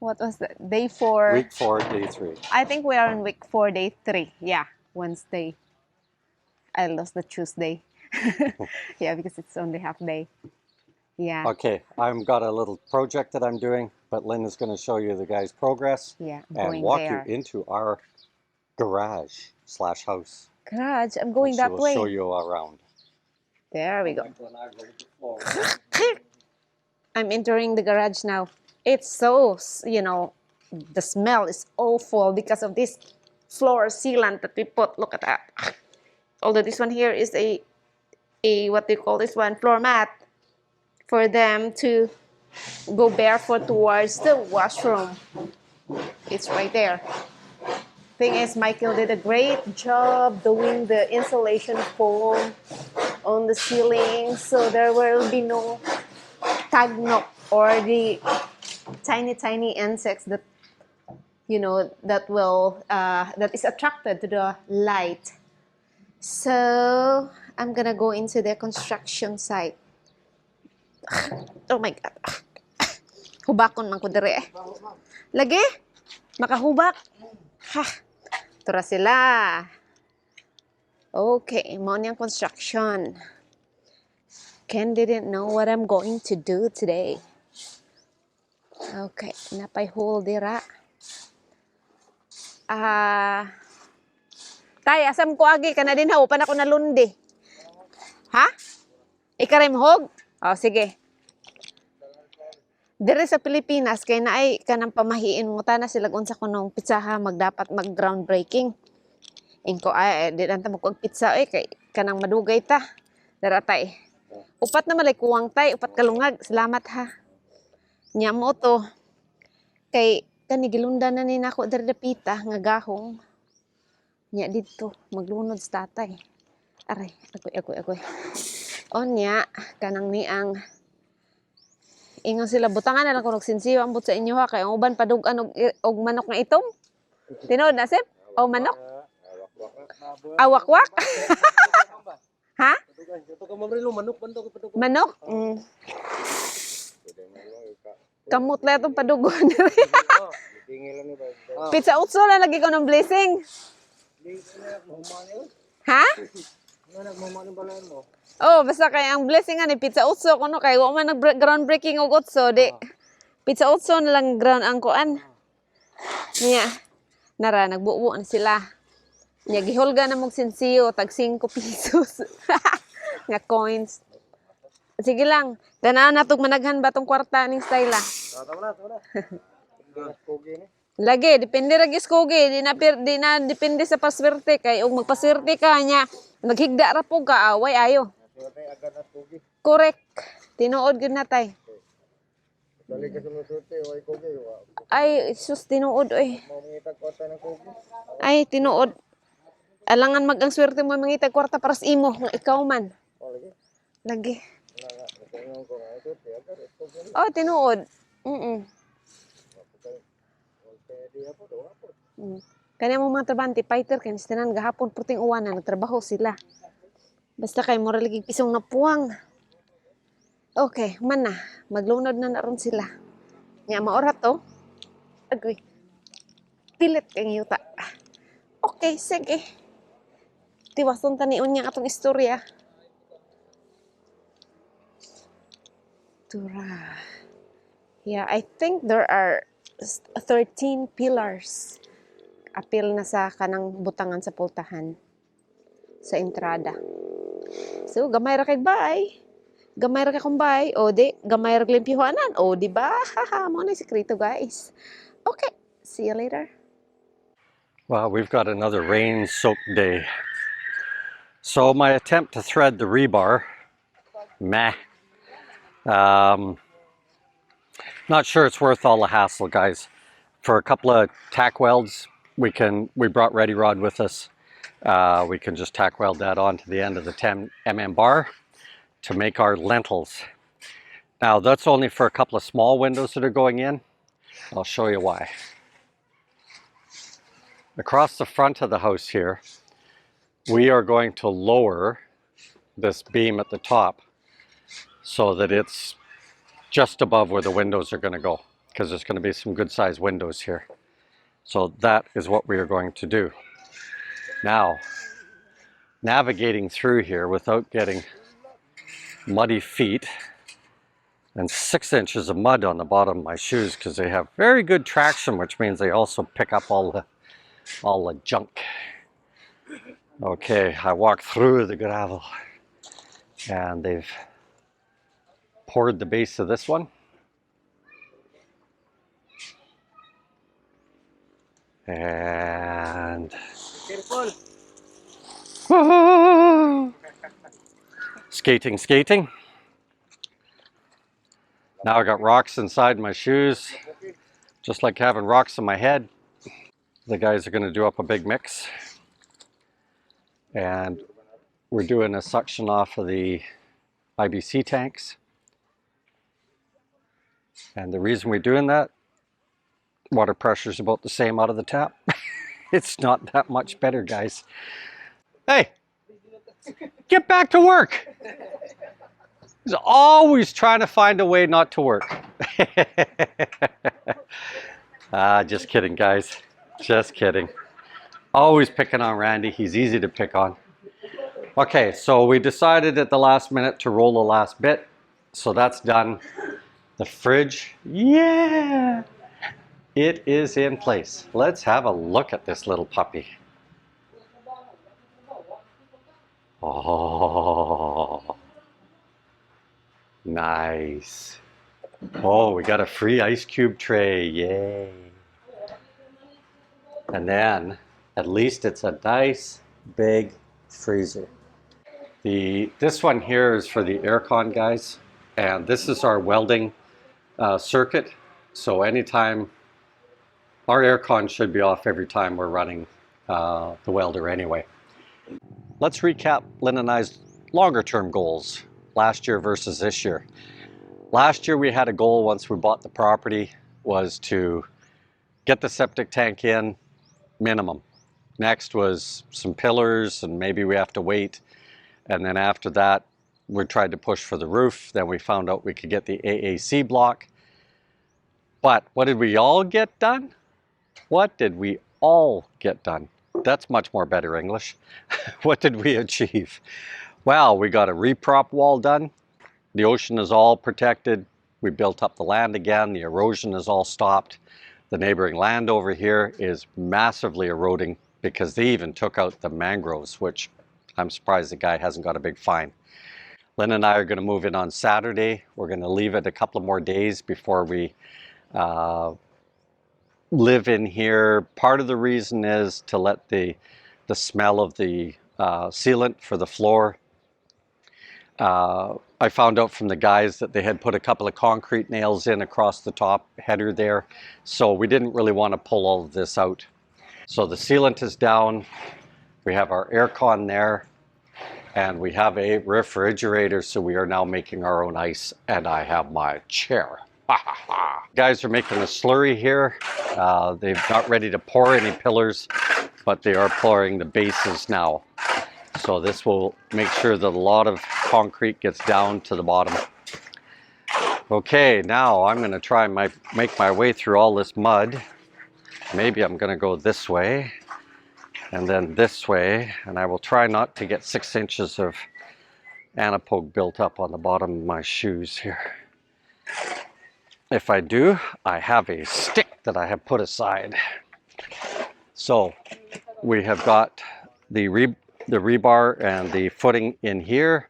What was that? Day 4. Week 4, day 3. I think we are in week 4, day 3. Yeah, Wednesday. I lost the Tuesday. Yeah, because it's only half day. Yeah. Okay, I've got a little project that I'm doing, but Lyn is going to show you the guy's progress and walk you into our garage/house. Garage, I'm going that way. She will show you around. There we go. I'm entering the garage now. It's so, you know, the smell is awful because of this floor sealant that we put. Look at that. Although this one here is a what do you call this one? Floor mat for them to go barefoot towards the washroom. It's right there. Thing is, Michael did a great job doing the insulation foam on the ceiling, so there will be no Canuck or the tiny insects that, you know, that will that is attracted to the light. So I'm gonna go into the construction site. Oh my God. Hubakon man ko dire. Lagi? Makahubak? Ha. Tura sila. Okay, mo niyang construction. Ken didn't know what I'm going to do today. Okay, napay hole dira. Tay, asam ko agi ka na din ha, upan ako nalundi. Ha? Ikarimhog? Oh, sige. Dire sa Pilipinas, kay na ay kanang pamahiin mo ta na sila unsa kunong pizzaha magdapat mag groundbreaking. Ingko ay di nanta mo kog pizza ay kay kanang madugay ta. Dara tay. Upat na malay kuwang tay, upat kalungag. Salamat ha. Nya mo to. Kay kani gilundan na ni nako diri dapita nga gahong. Nya dito maglunod sa tatay. Aray, agoy. Onya kanang niang ingon sila butangan na lang kung nagsinsiyo ang but sa inyo ha kay ang uban padugan og manok nga itom. Tinood na sip? O manok? Awakwak? Ha? Manok? Kamot lang itong padugon. Pizza utso lang lagi ko ng blessing. Ha? Oh, basta kay ang blessing ani pizza utso kuno kay wa man nag groundbreaking og utso di. Pizza utso na lang ground ang kuan. Niya. Nara nagbuo na sila. Niya gihulga na mong sinsiyo tag 5 pesos. Nga coins. Sige lang. Tanan natog managhan ba tong kwarta ning style ah. Lagi depende ra gis kogi di na depende sa paswerte kay og magpaswerte ka nya naghigda ra po ka away ayo. Correct. Tinuod gyud na tay. Ay sus tinuod oy. Ay tinuod. Alangan magang swerte mo mangitag kwarta para sa imo nga ikaw man. Lagi. Oh tinuod. Kanya mo mga trabante fighter kay tanan gahapon puting uwan na nagtrabaho sila. Basta kay mo ra lagi pisong napuwang. Okay, man na. Maglunod na naron sila. Nya maorat to. Agoy. Pilit kang yuta. Okay, sige. Tiwason taniun niya atong istorya. Tura. Yeah, I think there are 13 pillars. Apil na sa kanang butangan sa pultahan. Sa entrada. So, gamay ra kay bay. Gamay ra kay kumbay. O di, gamay ra limpyuhanan. O di ba? Haha, mo na sekreto guys. Okay, see you later. Wow, we've got another rain-soaked day. So my attempt to thread the rebar, meh. Not sure it's worth all the hassle, guys. For a couple of tack welds, we brought Ready Rod with us. We can just tack weld that onto the end of the 10 mm bar to make our lentils. Now that's only for a couple of small windows that are going in. I'll show you why. Across the front of the house here, we are going to lower this beam at the top so that it's just above where the windows are going to go. because there's going to be some good sized windows here. So that is what we are going to do. Now, navigating through here without getting muddy feet and 6 inches of mud on the bottom of my shoes, because they have very good traction, which means they also pick up all the junk. Okay, I walked through the gravel and they've poured the base of this one. And woohoo! Skating. Now I got rocks inside my shoes, just like having rocks in my head. The guys are going to do up a big mix. And we're doing a suction off of the IBC tanks. And the reason we're doing that, water pressure is about the same out of the tap. It's not that much better, guys. Hey, get back to work. He's always trying to find a way not to work. Just kidding, guys. Just kidding. Always picking on Randy. He's easy to pick on. Okay, so we decided at the last minute to roll the last bit. So that's done. The fridge, yeah, it is in place. Let's have a look at this little puppy. Oh, nice. Oh, we got a free ice cube tray, yay. And then, at least it's a nice big freezer. This one here is for the aircon, guys. And this is our welding circuit. So anytime, our aircon should be off every time we're running the welder anyway. Let's recap Lyn and I's longer term goals last year versus this year. Last year we had a goal once we bought the property was to get the septic tank in minimum. Next was some pillars, and maybe we have to wait. And then after that, we tried to push for the roof. Then we found out we could get the AAC block. But what did we all get done? What did we all get done? That's much more better English. What did we achieve? Well, we got a reprop wall done. The ocean is all protected. We built up the land again. The erosion is all stopped. The neighboring land over here is massively eroding because they even took out the mangroves, which I'm surprised the guy hasn't got a big fine. Lyn and I are going to move in on Saturday. We're going to leave it a couple of more days before we live in here. Part of the reason is to let the smell of the sealant for the floor. I found out from the guys that they had put a couple of concrete nails in across the top header there. So we didn't really want to pull all of this out. So the sealant is down. We have our aircon there. And we have a refrigerator, so we are now making our own ice. And I have my chair. Guys are making a slurry here. They're not ready to pour any pillars, but they are pouring the bases now. So this will make sure that a lot of concrete gets down to the bottom. Okay, now I'm going to try and make my way through all this mud. Maybe I'm going to go this way and then this way, and I will try not to get 6 inches of anapoke built up on the bottom of my shoes here. If I do, I have a stick that I have put aside. So we have got the rebar and the footing in here.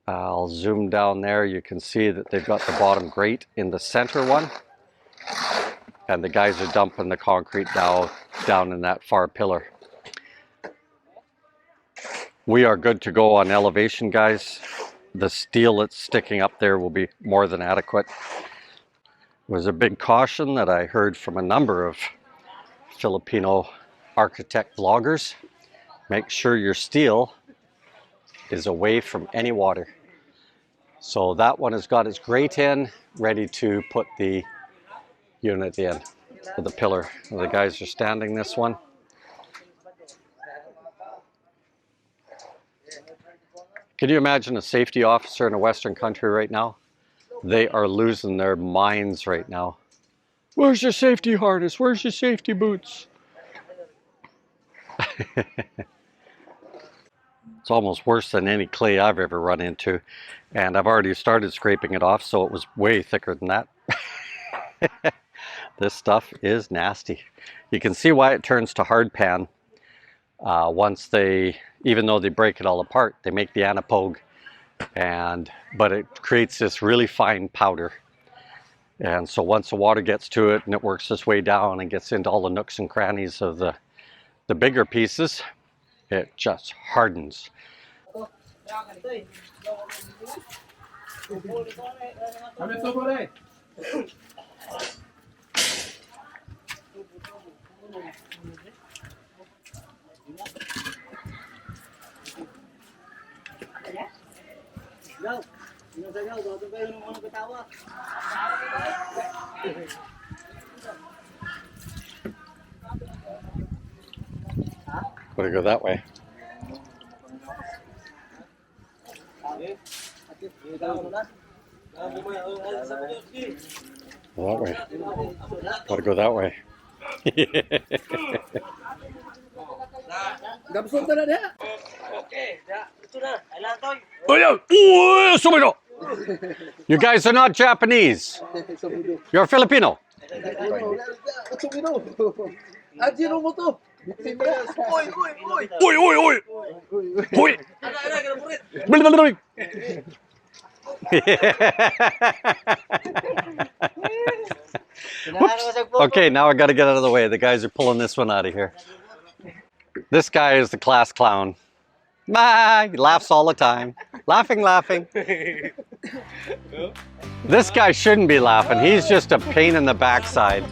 I'll zoom down there. You can see that they've got the bottom grate in the center one. And the guys are dumping the concrete now down in that far pillar. We are good to go on elevation, guys. The steel that's sticking up there will be more than adequate. It was a big caution that I heard from a number of Filipino architect vloggers. Make sure your steel is away from any water. So that one has got its grate in, ready to put the unit in with the pillar. The guys are standing this one. Can you imagine a safety officer in a Western country right now? They are losing their minds right now. Where's your safety harness? Where's your safety boots? It's almost worse than any clay I've ever run into. And I've already started scraping it off, so it was way thicker than that. This stuff is nasty. You can see why it turns to hardpan once they, even though they break it all apart, they make the anapogue, but it creates this really fine powder. And so once the water gets to it and it works its way down and gets into all the nooks and crannies of the bigger pieces, it just hardens. Gotta go that way. That way. Gotta go that way. You guys are not Japanese. You're Filipino. Oi, oi, oi! Oi! Okay, now I gotta get out of the way. The guys are pulling this one out of here. This guy is the class clown. Bye! He laughs all the time. Laughing, laughing. This guy shouldn't be laughing. He's just a pain in the backside.